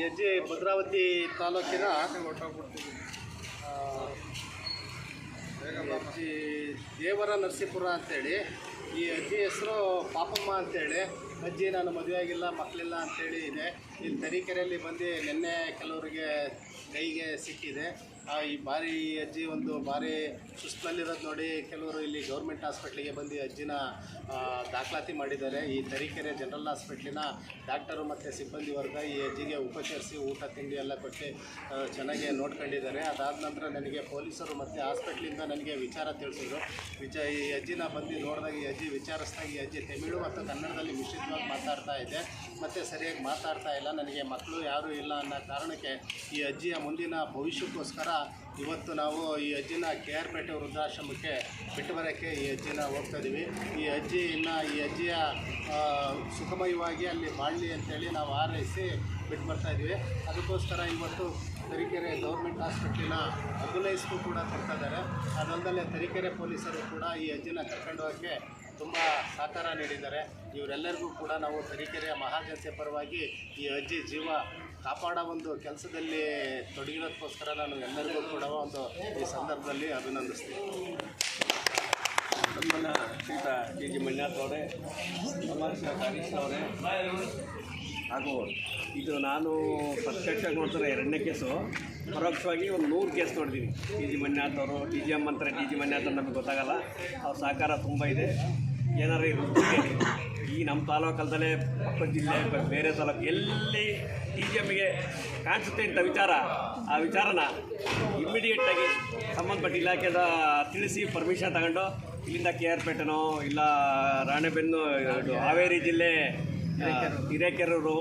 ಅಜ್ಜಿ ಭದ್ರಾವತಿ ತಾಲೂಕಿನ ಅಜ್ಜಿ ದೇವರ ನರಸೀಪುರ ಅಂತೇಳಿ. ಈ ಅಜ್ಜಿ ಹೆಸರು ಪಾಪಮ್ಮ ಅಂತೇಳಿ. ಅಜ್ಜಿ ನಾನು ಮದುವೆ ಆಗಿಲ್ಲ, ಮಕ್ಕಳಿಲ್ಲ ಅಂಥೇಳಿ ಇದೆ. ಇಲ್ಲಿ ತರೀಕೆರೆಯಲ್ಲಿ ಬಂದು ನಿನ್ನೆ ಕೆಲವರಿಗೆ ಕೈಗೆ ಸಿಕ್ಕಿದೆ. ಈ ಬಾರಿ ಅಜ್ಜಿ ಒಂದು ಭಾರಿ ಸುಸ್ತಲ್ಲಿರೋದು ನೋಡಿ ಕೆಲವರು ಇಲ್ಲಿ ಗೌರ್ಮೆಂಟ್ ಹಾಸ್ಪಿಟ್ಲಿಗೆ ಬಂದು ಅಜ್ಜಿನ ದಾಖಲಾತಿ ಮಾಡಿದ್ದಾರೆ. ಈ ತರೀಕೆರೆ ಜನರಲ್ ಹಾಸ್ಪಿಟ್ಲಿನ ಡಾಕ್ಟರು ಮತ್ತು ಸಿಬ್ಬಂದಿ ವರ್ಗ ಈ ಅಜ್ಜಿಗೆ ಉಪಚರಿಸಿ ಊಟ ತಿಂಡಿ ಎಲ್ಲ ಕೊಟ್ಟು ಚೆನ್ನಾಗಿ ನೋಡ್ಕೊಂಡಿದ್ದಾರೆ. ಅದಾದ ನಂತರ ನನಗೆ ಪೊಲೀಸರು ಮತ್ತು ಹಾಸ್ಪಿಟ್ಲಿಂದ ನನಗೆ ವಿಚಾರ ತಿಳಿಸಿದ್ರು. ಈ ಅಜ್ಜಿನ ಬಂದು ನೋಡಿದಾಗ ಈ ಅಜ್ಜಿ ವಿಚಾರಿಸಿದಾಗ ಈ ಅಜ್ಜಿ ತಮಿಳು ಮತ್ತು ಕನ್ನಡದಲ್ಲಿ ಮಿಶ್ರಿತವಾಗಿ ಮಾತಾಡ್ತಾ ಇದೆ ಮತ್ತು ಸರಿಯಾಗಿ ಮಾತಾಡ್ತಾ ಇಲ್ಲ. ನನಗೆ ಮಕ್ಕಳು ಯಾರೂ ಇಲ್ಲ ಅನ್ನೋ ಕಾರಣಕ್ಕೆ ಈ ಅಜ್ಜಿಯ ಮುಂದಿನ ಭವಿಷ್ಯಕ್ಕೋಸ್ಕರ ಇವತ್ತು ನಾವು ಈ ಅಜ್ಜಿನ KR ಪೇಟೆ ವೃದ್ಧಾಶ್ರಮಕ್ಕೆ ಬಿಟ್ಟು ಬರೋಕ್ಕೆ ಈ ಅಜ್ಜಿನ ಹೋಗ್ತಾ ಇದ್ದೀವಿ. ಈ ಅಜ್ಜಿಯ ಸುಖಮಯವಾಗಿ ಅಲ್ಲಿ ಬಾಳಲಿ ಅಂತೇಳಿ ನಾವು ಹಾರೈಸಿ ಬಿಟ್ಟು ಬರ್ತಾಯಿದ್ದೀವಿ. ಅದಕ್ಕೋಸ್ಕರ ಇವತ್ತು ತರೀಕೆರೆ ಗೌರ್ಮೆಂಟ್ ಹಾಸ್ಪಿಟ್ಲಿನ ಆಂಬ್ಯುಲೆನ್ಸ್ಗೂ ಕೂಡ ಕೊಡ್ತಾ ಇದ್ದಾರೆ. ಅದಲ್ಲದೆ ತರೀಕೆರೆ ಪೊಲೀಸರು ಕೂಡ ಈ ಅಜ್ಜಿನ ಕರ್ಕೊಂಡು ಹೋಗೋಕ್ಕೆ ತುಂಬ ಸಹಕಾರ ನೀಡಿದ್ದಾರೆ. ಇವರೆಲ್ಲರಿಗೂ ಕೂಡ ನಾವು ತರೀಕೆರೆಯ ಮಹಾಜನತೆ ಪರವಾಗಿ ಈ ಅಜ್ಜಿ ಜೀವ ಕಾಪಾಡೋ ಒಂದು ಕೆಲಸದಲ್ಲಿ ತೊಡಗಿರೋದಕ್ಕೋಸ್ಕರ ನಾನು ಎಲ್ಲರಿಗೂ ಕೂಡ ಒಂದು ಈ ಸಂದರ್ಭದಲ್ಲಿ ಅಭಿನಂದಿಸ್ತೀನಿ. ನಮ್ಮನ್ನು ಶ್ರೀತ KG ಮಂಜುನಾಥ್ ಅವರೇ, ಸಮಾಜ ಹರೀಶ್ ಅವರೇ, ಹಾಗೂ ಇದು ನಾನು ಪ್ರತ್ಯಕ್ಷವಾಗಿ ನೋಡ್ತಾರೆ 2ನೇ ಕೇಸು. ಪರೋಕ್ಷವಾಗಿ ಒಂದು 100 ಕೇಸ್ ನೋಡಿದ್ದೀನಿ. KG ಮಂಜುನಾಥ್ ಅವರು, TGM ಅಂತಾರೆ. TG ಮಂಜುನಾಥ್ ಅಂತ ನಮಗೆ ಗೊತ್ತಾಗಲ್ಲ. ಅವ್ರ ಸಹಕಾರ ತುಂಬ ಇದೆ. ಏನಾರು ಈ ನಮ್ಮ ತಾಲೂಕಲ್ಲದೆ ಪಕ್ಕದ ಜಿಲ್ಲೆ ಬೇರೆ ತಾಲೂಕು ಎಲ್ಲಿ TGMಗೆ ಕಾಣಿಸುತ್ತೆ ಇಂಥ ವಿಚಾರ, ಆ ವಿಚಾರನ ಇಮ್ಮಿಡಿಯೇಟಾಗಿ ಸಂಬಂಧಪಟ್ಟ ಇಲಾಖೆದ ತಿಳಿಸಿ ಪರ್ಮಿಷನ್ ತಗೊಂಡು ಇಲ್ಲಿಂದ KR ಪೇಟೆನೋ ಇಲ್ಲ ರಾಣೆಬೆನ್ನು ಹಾವೇರಿ ಜಿಲ್ಲೆ ಹಿರೇಕೆರೂರು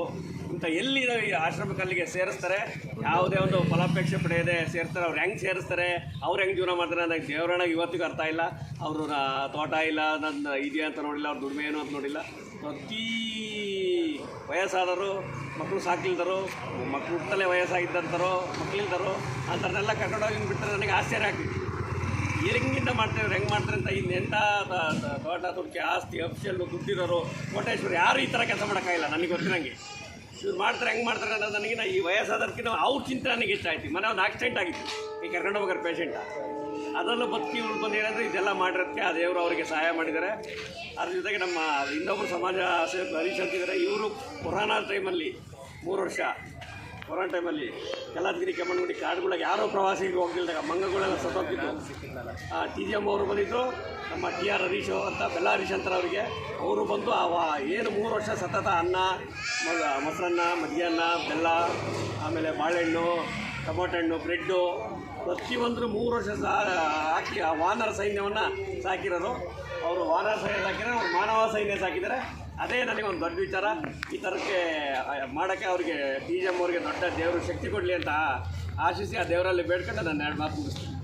ಇಂಥ ಎಲ್ಲಿ ಈ ಆಶ್ರಮಕ್ಕಲ್ಲಿಗೆ ಸೇರಿಸ್ತಾರೆ. ಯಾವುದೇ ಒಂದು ಫಲಾಪೇಕ್ಷೆ ಪಡೆಯದೆ ಸೇರಿಸ್ತಾರೆ. ಅವ್ರು ಹೆಂಗೆ ಸೇರಿಸ್ತಾರೆ, ಅವ್ರು ಹೆಂಗೆ ಜೀವನ ಮಾಡ್ತಾರೆ ನನಗೆ ದೇವರಣ್ಣ ಇವತ್ತಿಗೂ ಅರ್ಥ ಇಲ್ಲ. ಅವರು ತೋಟ ಇಲ್ಲ, ನನ್ನ ಇದೆಯಾ ಅಂತ ನೋಡಿಲ್ಲ, ಅವ್ರ ದುಡಿಮೆ ಏನು ಅಂತ ನೋಡಿಲ್ಲ. ಪ್ರತಿ ವಯಸ್ಸಾದವರು, ಮಕ್ಕಳು ಸಾಕಿಲ್ದರು, ಮಕ್ಕಳು ಹುಟ್ಟಲೇ ವಯಸ್ಸಾಗಿದ್ದಂಥರೋ ಮಕ್ಕಳಿಲ್ದರು ಅಂಥವ್ರನ್ನೆಲ್ಲ ಕರ್ಕೊಂಡೋಗಿ ಬಿಟ್ಟರೆ ನನಗೆ ಆಶ್ಚರ್ಯ ಆಗ್ತಿತ್ತು. ಹೆಂಗಿಂದ ಮಾಡ್ತಾರೆ, ಹೆಂಗೆ ಮಾಡ್ತಾರೆ ಅಂತ. ಇನ್ನೆಂಥ ತೋಟ ತುರ್ಕಿ ಆಸ್ತಿ ಅಫ್ಷಲ್ಲು ದುಡ್ಡಿರೋರು ಕೋಟೇಶ್ವರ ಯಾರು ಈ ಥರ ಕೆಲಸ ಮಾಡೋಕ್ಕಾಗಿಲ್ಲ. ನನಗೆ ಗೊತ್ತಿರಂಗೆ ಇವ್ರು ಮಾಡ್ತಾರೆ, ಹೆಂಗೆ ಮಾಡ್ತಾರೆ ಅನ್ನೋದು ನನಗಿನ ಈ ವಯಸ್ಸಾದಕ್ಕಿಂತ ಅವ್ರ ಚಿಂತೆ ನನಗೆ ಹೆಚ್ಚಾಯ್ತು. ಮನೆ ಒಂದು ಆಕ್ಸಿಡೆಂಟ್ ಆಗಿತ್ತು, ಈ ಕರ್ಕೊಂಡು ಹೋಗೋರು ಪೇಷೆಂಟ. ಅದರಲ್ಲೂ ಬದುಕಿ ಉಳ್ಕೊಂಡು ಏನಾದರೂ ಇದೆಲ್ಲ ಮಾಡಿರೋದಕ್ಕೆ ಆ ದೇವರು ಅವರಿಗೆ ಸಹಾಯ ಮಾಡಿದ್ದಾರೆ. ಅದ್ರ ಜೊತೆಗೆ ನಮ್ಮ ಇನ್ನೊಬ್ಬರು ಸಮಾಜ ಸೇವಕ ಹರೀಶ್ ಅಂತಿದ್ದಾರೆ. ಇವರು ಕೊರೋನಾ ಟೈಮಲ್ಲಿ 3 ವರ್ಷ ಕೊರೋನಾ ಟೈಮಲ್ಲಿ ಯಲ್ಲಾದ್ಗಿರಿ ಕೆಮ್ಮಣ್ಣಗುಡಿ ಕಾಡುಗಳಿಗೆ ಯಾರೋ ಪ್ರವಾಸಿಗೆ ಹೋಗ್ತಿಲ್ದಾಗ ಮಂಗಗಳೆಲ್ಲ ಸತ್ತೋಗ್ತಿದ್ದು. TGM ಅವರು ಬಂದಿದ್ದರು. ನಮ್ಮ TR ಹರೀಶ್ ಅಂತ ಬೆಲ್ಲ ಹರೀಶ್ ಅಂತಾರೆ ಅವರಿಗೆ. ಅವರು ಬಂದು ಏನು 3 ವರ್ಷ ಸತತ ಅನ್ನ, ಮೊಸರನ್ನ, ಮಜ್ಜಿಗೆನ್ನ, ಬೆಲ್ಲ, ಆಮೇಲೆ ಬಾಳೆಹಣ್ಣು, ಟೊಮೊಟೊ ಹಣ್ಣು, ಬ್ರೆಡ್ಡು ಪ್ರತಿಯೊಂದು 3 ವರ್ಷ ಹಾಕಿ ಆ ವಾನರ ಸೈನ್ಯವನ್ನು ಸಾಕಿರೋರು. ಅವರು ವಾನರ ಸೈನ್ಯ ಸಾಕಿದ್ದಾರೆ, ಅವರು ಮಾನವ ಸೈನ್ಯ ಸಾಕಿದ್ದಾರೆ. ಅದೇ ನನಗೆ ಒಂದು ದೊಡ್ಡ ವಿಚಾರ. ಈ ಥರಕ್ಕೆ ಮಾಡೋಕ್ಕೆ ಅವ್ರಿಗೆ TGM ಅವ್ರಿಗೆ ದೊಡ್ಡ ದೇವರು ಶಕ್ತಿ ಕೊಡಲಿ ಅಂತ ಆಶಿಸಿ ಆ ದೇವರಲ್ಲಿ ಬೇಡ್ಕೊಂಡು ನಾನು 2 ಮಾತು ಮುಗಿಸ್ತೀನಿ.